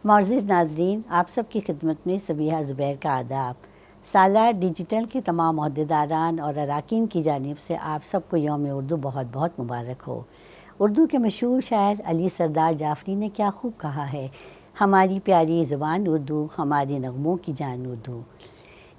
معزز ناظرین، آپ سب کی خدمت میں صبیحہ زبیر کا آداب۔ سالار ڈیجیٹل کے تمام عہدیداران اور اراکین کی جانب سے آپ سب کو یوم اردو بہت بہت مبارک ہو۔ اردو کے مشہور شاعر علی سردار جعفری نے کیا خوب کہا ہے، ہماری پیاری زبان اردو، ہمارے نغموں کی جان اردو۔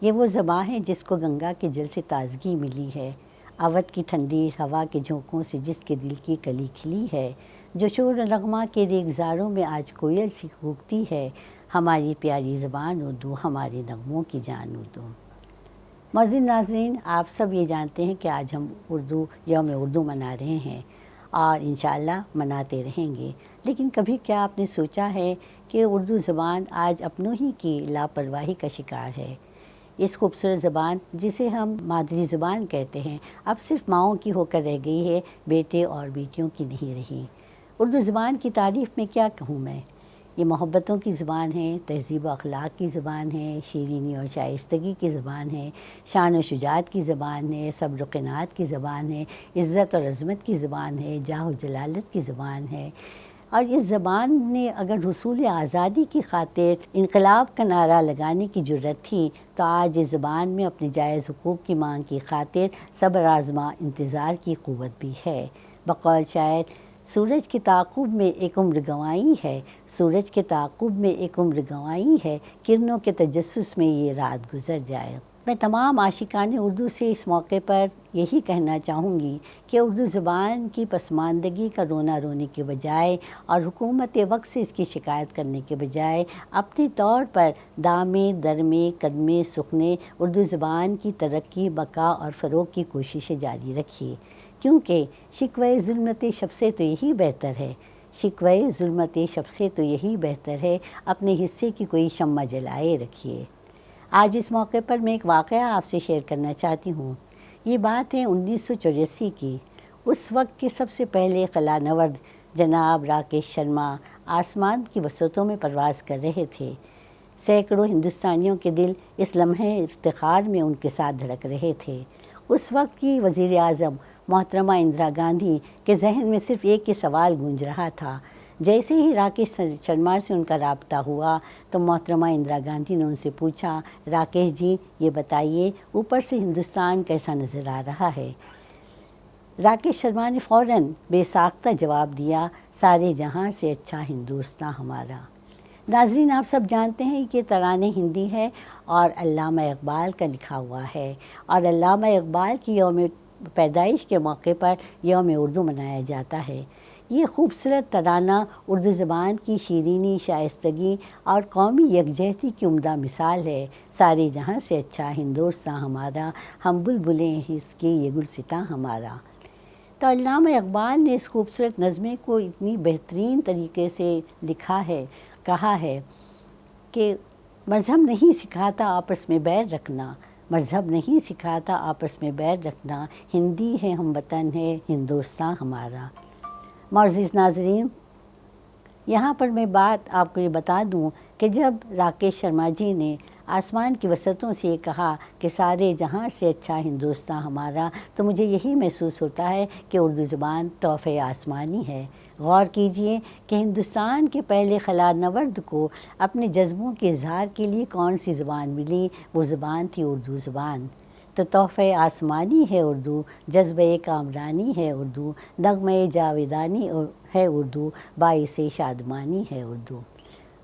یہ وہ زبان ہے جس کو گنگا کے جل سے تازگی ملی ہے، اودھ کی ٹھنڈی ہوا کے جھونکوں سے جس کے دل کی کلی کھلی ہے، جو شور و نغمہ کے ریگزاروں میں آج کوئل سی کوکتی ہے، ہماری پیاری زبان اردو، ہمارے نغموں کی جان اردو۔ معزز ناظرین، آپ سب یہ جانتے ہیں کہ آج ہم یوم اردو منا رہے ہیں اور انشاءاللہ مناتے رہیں گے، لیکن کبھی کیا آپ نے سوچا ہے کہ اردو زبان آج اپنوں ہی کی لاپرواہی کا شکار ہے؟ اس خوبصورت زبان جسے ہم مادری زبان کہتے ہیں، اب صرف ماؤں کی ہو کر رہ گئی ہے، بیٹے اور بیٹیوں کی نہیں رہی۔ اردو زبان کی تعریف میں کیا کہوں میں؟ یہ محبتوں کی زبان ہے، تہذیب و اخلاق کی زبان ہے، شیرینی اور شائستگی کی زبان ہے، شان و شجاعت کی زبان ہے، صبر و قناعت کی زبان ہے، عزت اور عظمت کی زبان ہے، جاہ و جلالت کی زبان ہے۔ اور اس زبان نے اگر حصول آزادی کی خاطر انقلاب کا نعرہ لگانے کی جرت تھی تو آج اس زبان میں اپنے جائز حقوق کی مانگ کی خاطر صبر آزما انتظار کی قوت بھی ہے۔ بقول شاعر، سورج کے تعاقب میں ایک عمر گنوائی ہے، سورج کے تعاقب میں ایک عمر گنوائی ہے، کرنوں کے تجسس میں یہ رات گزر جائے۔ میں تمام عاشقان اردو سے اس موقع پر یہی کہنا چاہوں گی کہ اردو زبان کی پسماندگی کا رونا رونے کے بجائے اور حکومت وقت سے اس کی شکایت کرنے کے بجائے اپنے طور پر دامے درمے قدمے سکھنے اردو زبان کی ترقی بقا اور فروغ کی کوششیں جاری رکھیے، کیونکہ شکوہ ظلمت شب سے تو یہی بہتر ہے، شکوہ ظلمت شب سے تو یہی بہتر ہے، اپنے حصے کی کوئی شمع جلائے رکھیے۔ آج اس موقع پر میں ایک واقعہ آپ سے شیئر کرنا چاہتی ہوں۔ یہ بات ہے 1984 کی۔ اس وقت کے سب سے پہلے خلا نورد جناب راکیش شرما آسمان کی وسعتوں میں پرواز کر رہے تھے۔ سینکڑوں ہندوستانیوں کے دل اس لمحے افتخار میں ان کے ساتھ دھڑک رہے تھے۔ اس وقت کی وزیر اعظم محترمہ اندرا گاندھی کے ذہن میں صرف ایک ہی سوال گونج رہا تھا۔ جیسے ہی راکیش شرما سے ان کا رابطہ ہوا تو محترمہ اندرا گاندھی نے ان سے پوچھا، راکیش جی یہ بتائیے اوپر سے ہندوستان کیسا نظر آ رہا ہے؟ راکیش شرما نے فوراً بے ساختہ جواب دیا، سارے جہاں سے اچھا ہندوستان ہمارا۔ ناظرین، آپ سب جانتے ہیں کہ ترانے ہندی ہے اور علامہ اقبال کا لکھا ہوا ہے، اور علامہ اقبال کی یوم پیدائش کے موقع پر یوم اردو منایا جاتا ہے۔ یہ خوبصورت ترانہ اردو زبان کی شیرینی، شائستگی اور قومی یکجہتی کی عمدہ مثال ہے۔ سارے جہاں سے اچھا ہندوستان ہمارا، ہم بلبلیں ہیں اس کے یہ گلستاں ہمارا۔ تو علامہ اقبال نے اس خوبصورت نظمے کو اتنی بہترین طریقے سے لکھا ہے، کہا ہے کہ مذہب نہیں سکھاتا آپس میں بیر رکھنا، مذہب نہیں سکھاتا آپس میں بیر رکھنا، ہندی ہے ہم وطن ہے ہندوستان ہمارا۔ معزز ناظرین، یہاں پر میں بات آپ کو یہ بتا دوں کہ جب راکیش شرما جی نے آسمان کی وسعتوں سے یہ کہا کہ سارے جہاں سے اچھا ہندوستان ہمارا، تو مجھے یہی محسوس ہوتا ہے کہ اردو زبان تحفہ آسمانی ہے۔ غور کیجئے کہ ہندوستان کے پہلے خلا نورد کو اپنے جذبوں کے اظہار کے لیے کون سی زبان ملی؟ وہ زبان تھی اردو زبان۔ تو تحفہ آسمانی ہے اردو، جذبہ کامرانی ہے اردو، نغمہ جاویدانی ہے اردو، باعث شادمانی ہے اردو۔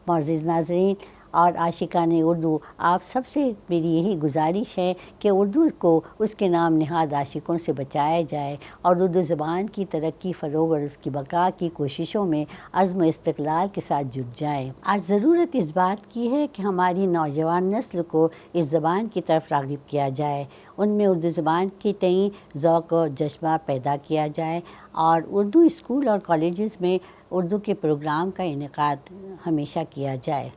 معزز ناظرین اور عاشقان اردو، آپ سب سے میری یہی گزارش ہے کہ اردو کو اس کے نام نہاد عاشقوں سے بچایا جائے اور اردو زبان کی ترقی فروغ اور اس کی بقا کی کوششوں میں عزم و استقلال کے ساتھ جٹ جائیں۔ آج ضرورت اس بات کی ہے کہ ہماری نوجوان نسل کو اس زبان کی طرف راغب کیا جائے، ان میں اردو زبان کے تئیں ذوق و جذبہ پیدا کیا جائے، اور اردو اسکول اور کالجز میں اردو کے پروگرام کا انعقاد ہمیشہ کیا جائے۔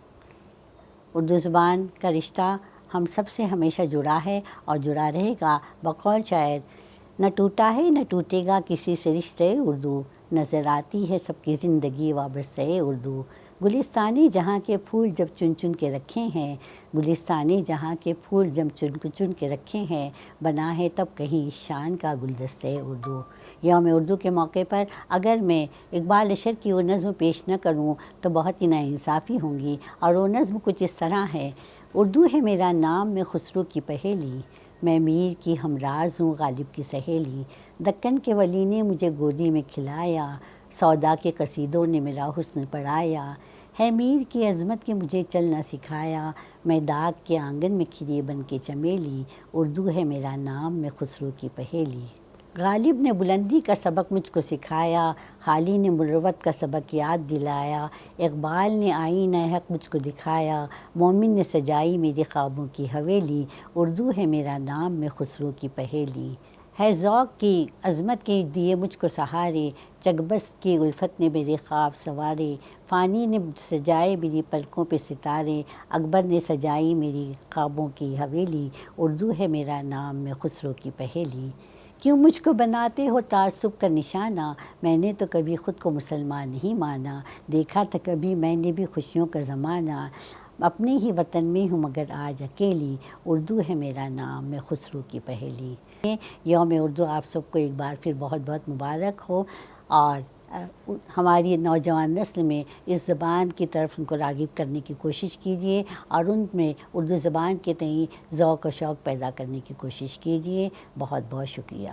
اردو زبان کا رشتہ ہم سب سے ہمیشہ جڑا ہے اور جڑا رہے گا۔ بقول شاعر، نہ ٹوٹا ہے نہ ٹوٹے گا کسی سے رشتہ اردو، نظر آتی ہے سب کی زندگی وابستہ اردو۔ گلستانی جہاں کے پھول جب چن چن کے رکھے ہیں، گلستانی جہاں کے پھول جب چن چن کے رکھے ہیں، بنا ہے تب کہیں شان کا گلدستہ اردو۔ یوم اردو کے موقع پر اگر میں اقبال اشر کی وہ نظم پیش نہ کروں تو بہت ہی ناانصافی ہوں گی، اور وہ نظم کچھ اس طرح ہے: اردو ہے میرا نام، میں خسرو کی پہیلی، میں میر کی ہمراز ہوں غالب کی سہیلی، دکن کے ولی نے مجھے گودی میں کھلایا، سودا کے قصیدوں نے میرا حسن پڑھایا، ہے میر کی عظمت کے مجھے چلنا سکھایا، میں داغ کے آنگن میں کھری بن کے چمیلی، اردو ہے میرا نام، میں خسرو کی پہیلی۔ غالب نے بلندی کا سبق مجھ کو سکھایا، حالی نے مروت کا سبق یاد دلایا، اقبال نے آئینہ حق مجھ کو دکھایا، مومن نے سجائی میرے خوابوں کی حویلی، اردو ہے میرا نام، میں خسرو کی پہیلی۔ ہے ذوق کی عظمت کے دیے مجھ کو سہارے، چگبست کی الفت نے میرے خواب سنوارے، فانی نے سجائے میری پلکوں پہ ستارے، اکبر نے سجائی میری خوابوں کی حویلی، اردو ہے میرا نام، میں خسرو کی پہیلی۔ کیوں مجھ کو بناتے ہو تعصب کا نشانہ، میں نے تو کبھی خود کو مسلمان نہیں مانا، دیکھا تھا کبھی میں نے بھی خوشیوں کا زمانہ، اپنے ہی وطن میں ہوں مگر آج اکیلی، اردو ہے میرا نام، میں خسرو کی پہیلی۔ یوم اردو آپ سب کو ایک بار پھر بہت بہت مبارک ہو، اور ہماری نوجوان نسل میں اس زبان کی طرف ان کو راغب کرنے کی کوشش کیجیے، اور ان میں اردو زبان کے تئیں ذوق و شوق پیدا کرنے کی کوشش کیجیے۔ بہت بہت شکریہ۔